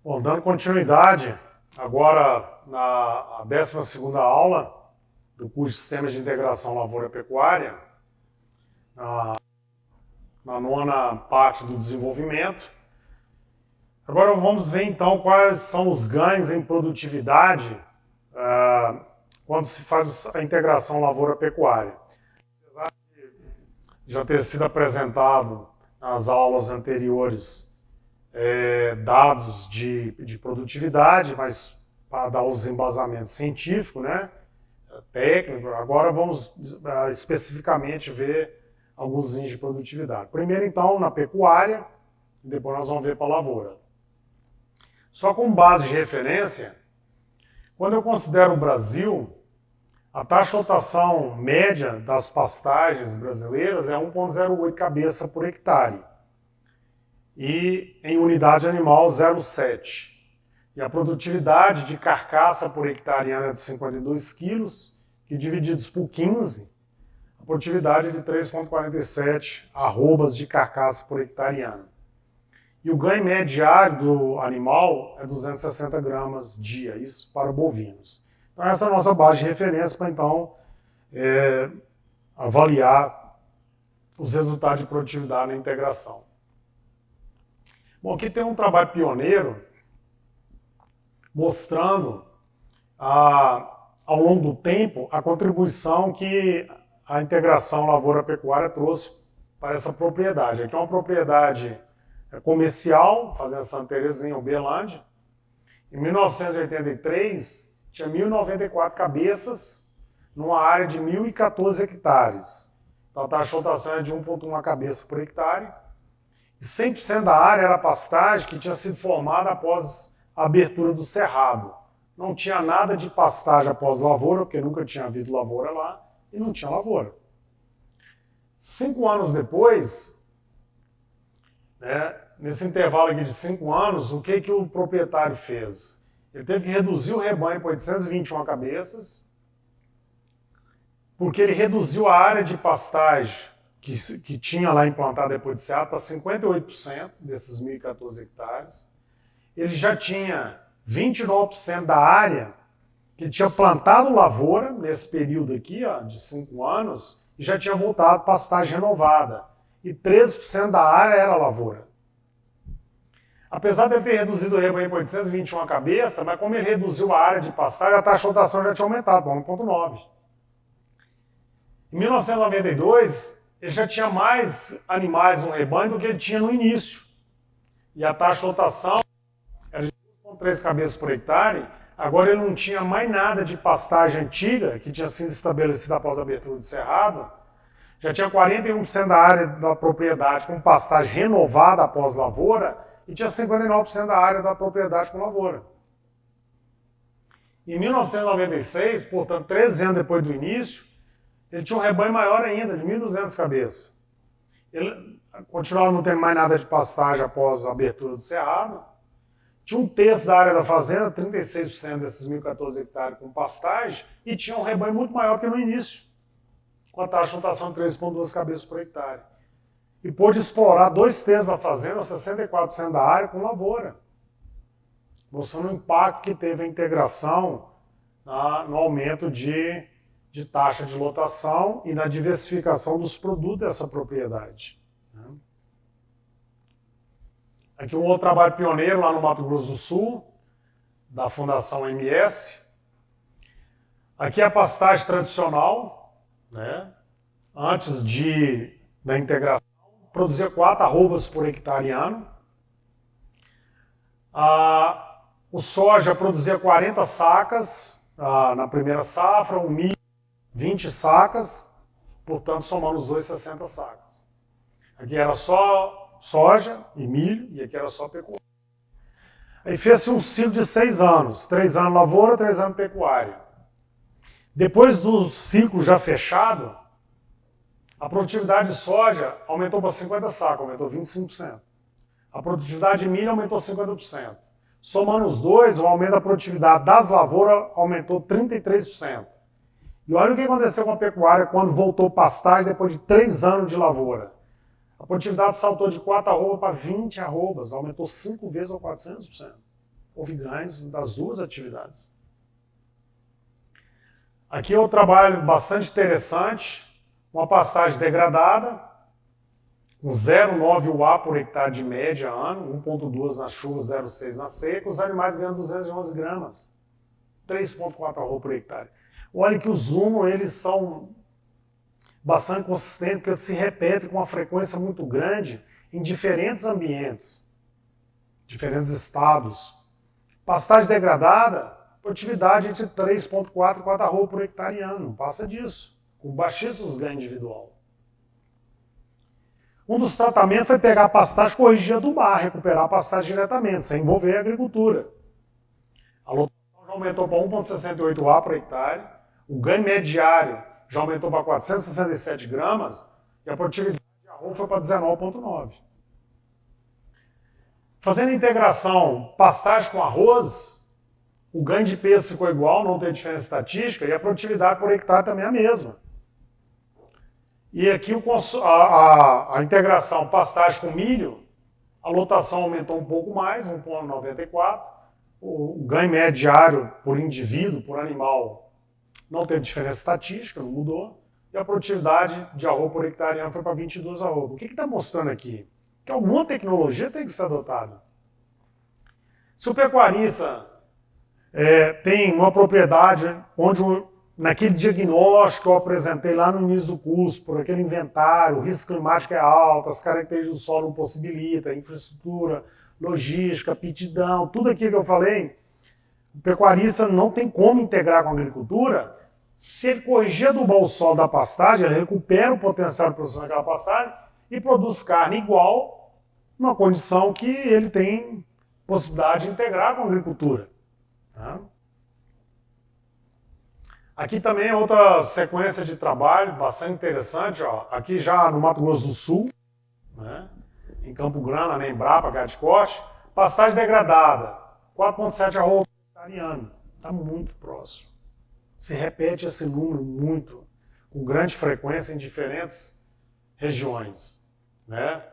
Bom, dando continuidade, agora na 12ª aula do curso de Sistemas de Integração Lavoura-Pecuária, na 9ª parte do desenvolvimento. Agora vamos ver então quais são os ganhos em produtividade quando se faz a integração lavoura-pecuária. Apesar de já ter sido apresentado nas aulas anteriores dados de produtividade, mas para dar os embasamentos científicos, né, técnicos, agora vamos especificamente ver alguns índices de produtividade. Primeiro então na pecuária, e depois nós vamos ver para a lavoura. Só com base de referência, quando eu considero o Brasil, a taxa de rotação média das pastagens brasileiras é 1,08 cabeça por hectare. E em unidade animal 0,7. E a produtividade de carcaça por hectare é de 52 quilos, que divididos por 15, a produtividade é de 3,47 arrobas de carcaça por hectare ano. E o ganho médio diário do animal é 260 gramas dia, isso para bovinos. Então essa é a nossa base de referência para então avaliar os resultados de produtividade na integração. Bom, aqui tem um trabalho pioneiro mostrando ao longo do tempo a contribuição que a integração lavoura-pecuária trouxe para essa propriedade. Aqui é uma propriedade comercial, fazenda Santa Terezinha, Uberlândia. Em 1983, tinha 1.094 cabeças numa área de 1.014 hectares. Então a taxa de rotação é de 1,1 cabeça por hectare. E 100% da área era pastagem que tinha sido formada após a abertura do cerrado. Não tinha nada de pastagem após lavoura, porque nunca tinha havido lavoura lá, e não tinha lavoura. 5 anos depois, nesse intervalo aqui de 5 anos, o que o proprietário fez? Ele teve que reduzir o rebanho para 821 cabeças, porque ele reduziu a área de pastagem que tinha lá implantado depois de cerrado para 58% desses 1.014 hectares. Ele já tinha 29% da área que tinha plantado lavoura nesse período aqui, de 5 anos, e já tinha voltado pastagem renovada. E 13% da área era lavoura. Apesar de ele ter reduzido o rebanho para 821 cabeça, mas como ele reduziu a área de pastagem, a taxa de rotação já tinha aumentado para 1,9. Em 1992, ele já tinha mais animais no rebanho do que ele tinha no início. E a taxa de rotação era de 2,3 cabeças por hectare. Agora ele não tinha mais nada de pastagem antiga, que tinha sido estabelecida após a abertura do cerrado. Já tinha 41% da área da propriedade com pastagem renovada após lavoura e tinha 59% da área da propriedade com lavoura. Em 1996, portanto 13 anos depois do início, ele tinha um rebanho maior ainda, de 1.200 cabeças. Ele continuava não tendo mais nada de pastagem após a abertura do cerrado. Tinha 1/3 da área da fazenda, 36% desses 1.014 hectares com pastagem, e tinha um rebanho muito maior que no início, com a taxa de rotação de 3,2 cabeças por hectare. E pôde explorar 2/3 da fazenda, 64% da área, com lavoura. Mostrando o impacto que teve a integração no aumento de taxa de lotação e na diversificação dos produtos dessa propriedade. Aqui um outro trabalho pioneiro lá no Mato Grosso do Sul, da Fundação MS. Aqui é a pastagem tradicional, antes da integração, produzia 4 arrobas por hectare ano. O soja produzia 40 sacas na primeira safra, o milho 20 sacas, portanto somando os dois 60 sacas. Aqui era só soja e milho, e aqui era só pecuária. Aí fez-se um ciclo de 6 anos, 3 anos lavoura, 3 anos pecuária. Depois do ciclo já fechado, a produtividade de soja aumentou para 50 sacos, aumentou 25%. A produtividade de milho aumentou 50%. Somando os dois, o aumento da produtividade das lavouras aumentou 33%. E olha o que aconteceu com a pecuária quando voltou pastagem depois de 3 anos de lavoura. A produtividade saltou de 4 arrobas para 20 arrobas, aumentou 5 vezes ou 400%. houve ganhos das duas atividades. Aqui é um trabalho bastante interessante, uma pastagem degradada, com 0,9 UA por hectare de média ano, 1,2 na chuva, 0,6 na seca, os animais ganham 211 gramas, 3,4 arroz por hectare. Olha que os humos, eles são bastante consistentes, porque eles se repetem com uma frequência muito grande em diferentes ambientes, diferentes estados. Pastagem degradada, produtividade entre 3,4 e 4 arroz por hectare ano, não passa disso, com baixíssimos ganhos individual. Um dos tratamentos foi pegar a pastagem, corrigir, adubar, recuperar a pastagem diretamente, sem envolver a agricultura. A lotação já aumentou para 1,68 A por hectare, o ganho médio diário já aumentou para 467 gramas e a produtividade de arroz foi para 19,9. Fazendo a integração pastagem com arroz, o ganho de peso ficou igual, não tem diferença estatística, e a produtividade por hectare também é a mesma. E aqui a integração pastagem com milho, a lotação aumentou um pouco mais, 1,94. O ganho médio diário por indivíduo, por animal, não teve diferença estatística, não mudou. E a produtividade de arroz por hectare ano foi para 22 arroz. O que está mostrando aqui? Que alguma tecnologia tem que ser adotada. Se o pecuarista tem uma propriedade onde naquele diagnóstico que eu apresentei lá no início do curso, por aquele inventário, o risco climático é alto, as características do solo não possibilitam, a infraestrutura, logística, aptidão, tudo aquilo que eu falei, o pecuarista não tem como integrar com a agricultura. Se ele corrigir adubar o solo da pastagem, ele recupera o potencial de produção daquela pastagem e produz carne igual, numa condição que ele tem possibilidade de integrar com a agricultura. Tá? Aqui também é outra sequência de trabalho bastante interessante. Ó. Aqui já no Mato Grosso do Sul, né? Em Campo Grande, na Embrapa, Gaticote, pastagem degradada, 4,7 arroz por hectare ano. Está muito próximo. Se repete esse número muito, com grande frequência em diferentes regiões. Né?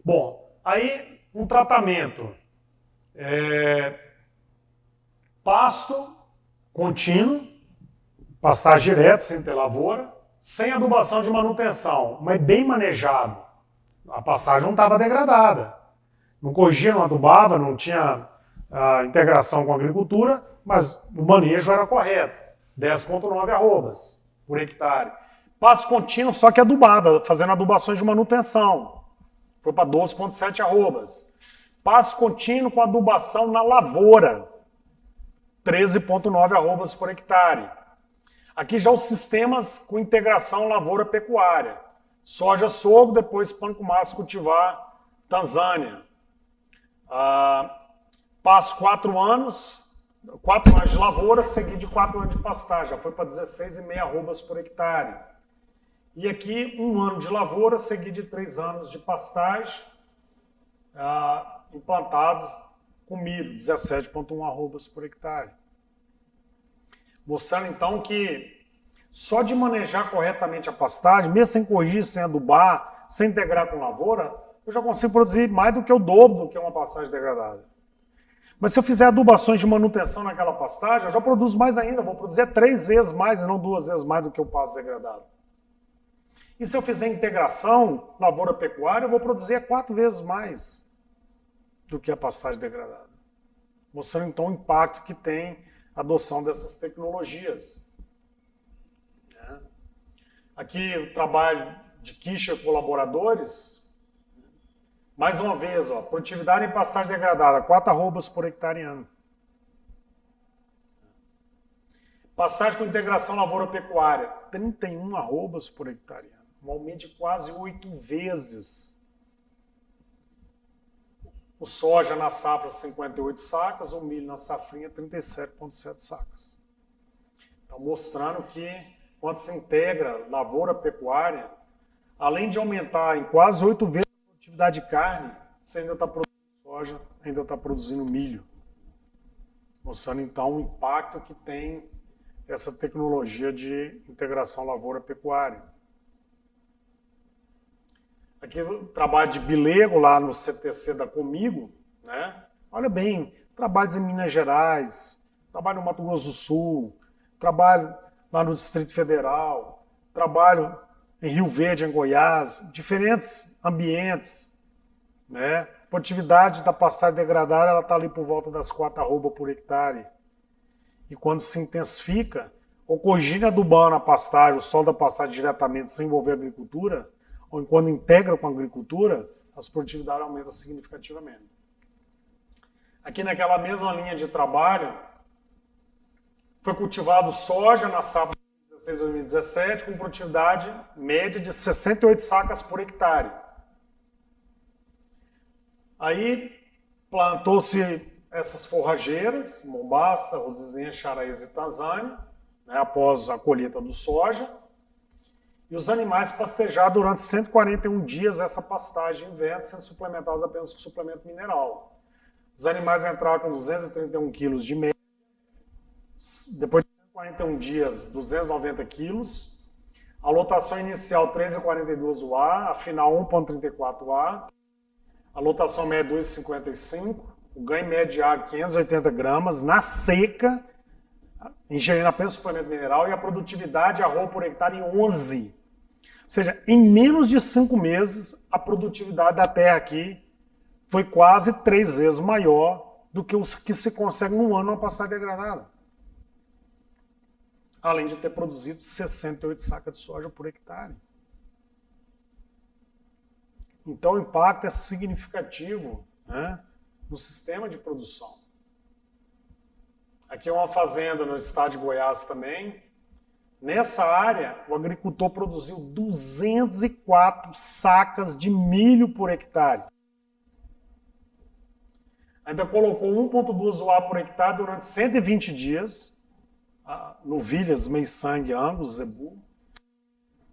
Bom, aí um tratamento. Pasto contínuo, pastagem direta, sem ter lavoura, sem adubação de manutenção, mas bem manejado. A pastagem não estava degradada. Não corrigia, não adubava, não tinha integração com a agricultura, mas o manejo era correto. 10,9 arrobas por hectare. Pasto contínuo, só que adubada, fazendo adubações de manutenção. Foi para 12,7 arrobas. Pasto contínuo com adubação na lavoura. 13,9 arrobas por hectare. Aqui já os sistemas com integração lavoura-pecuária. Soja, sorgo, depois panco-massa, cultivar, Tanzânia. Passo 4 anos de lavoura, seguido de 4 anos de pastagem. Já foi para 16,5 arrobas por hectare. E aqui 1 ano de lavoura, seguido de 3 anos de pastagem, implantados com milho, 17,1 arrobas por hectare. Mostrando então que só de manejar corretamente a pastagem, mesmo sem corrigir, sem adubar, sem integrar com lavoura, eu já consigo produzir mais do que o dobro do que uma pastagem degradada. Mas se eu fizer adubações de manutenção naquela pastagem, eu já produzo mais ainda, vou produzir 3 vezes mais e não 2 vezes mais do que o pasto degradado. E se eu fizer integração lavoura-pecuária, eu vou produzir 4 vezes mais do que a pastagem degradada. Mostrando então o impacto que tem a adoção dessas tecnologias. Aqui o trabalho de Kischer colaboradores. Mais uma vez, ó, produtividade em pastagem degradada, 4 arrobas por hectare ano. Pastagem com integração lavoura-pecuária, 31 arrobas por hectare ano. Um aumento de quase 8 vezes. O soja na safra 58 sacas, o milho na safrinha 37,7 sacas. Então mostrando que quando se integra lavoura-pecuária, além de aumentar em quase 8 vezes a produtividade de carne, você ainda está produzindo soja, ainda está produzindo milho. Mostrando então o impacto que tem essa tecnologia de integração lavoura-pecuária. Aqui o trabalho de Bilego lá no CTC da Comigo, né? Olha bem, trabalhos em Minas Gerais, trabalho no Mato Grosso do Sul, trabalho lá no Distrito Federal, trabalho em Rio Verde, em Goiás, diferentes ambientes, né? A produtividade da pastagem degradada ela está ali por volta das 4 arroba por hectare. E quando se intensifica, ou corrigir adubando a pastagem, o solo da pastagem diretamente sem envolver a agricultura, ou quando integra com a agricultura, as produtividades aumentam significativamente. Aqui naquela mesma linha de trabalho, foi cultivado soja na safra 2016-2017 com produtividade média de 68 sacas por hectare. Aí plantou-se essas forrageiras, Mombaça, Rosezinha, Charaíza e Tanzânia, né, após a colheita do soja, e os animais pastejaram durante 141 dias essa pastagem em inverno, sendo suplementados apenas com suplemento mineral. Os animais entraram com 231 quilos de média, depois de 141 dias, 290 quilos, a lotação inicial 3,42 UA, a final 1,34 UA, a lotação média 2,55, o ganho médio de água 580 gramas, na seca, ingerindo apenas suplemento mineral, e a produtividade arroba por hectare em 11. Ou seja, em menos de 5 meses, a produtividade da terra aqui foi quase 3 vezes maior do que o que se consegue num ano numa pastagem degradada. Além de ter produzido 68 sacas de soja por hectare. Então o impacto é significativo, né, no sistema de produção. Aqui é uma fazenda no estado de Goiás também. Nessa área, o agricultor produziu 204 sacas de milho por hectare. Ainda colocou 1,2 UA por hectare durante 120 dias, novilhas, meio-sangue, Angus, zebu.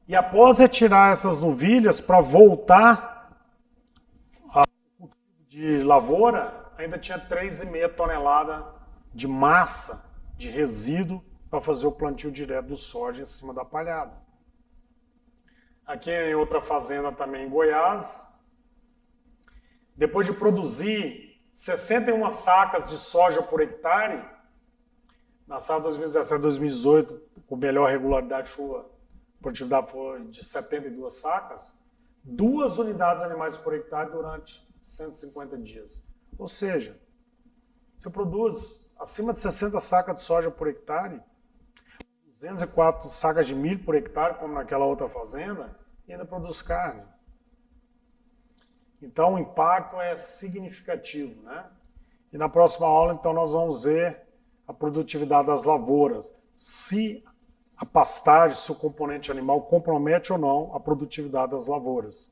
E após retirar essas novilhas para voltar ao cultivo de lavoura, ainda tinha 3,5 toneladas de massa, de resíduo, para fazer o plantio direto do soja em cima da palhada. Aqui em outra fazenda também em Goiás, depois de produzir 61 sacas de soja por hectare, na safra 2017-2018, com melhor regularidade de chuva, a produtividade foi de 72 sacas, 2 unidades animais por hectare durante 150 dias. Ou seja, você produz acima de 60 sacas de soja por hectare, 204 sacas de milho por hectare, como naquela outra fazenda, e ainda produz carne. Então o impacto é significativo, né? E na próxima aula, então, nós vamos ver a produtividade das lavouras. Se a pastagem, se o componente animal compromete ou não a produtividade das lavouras.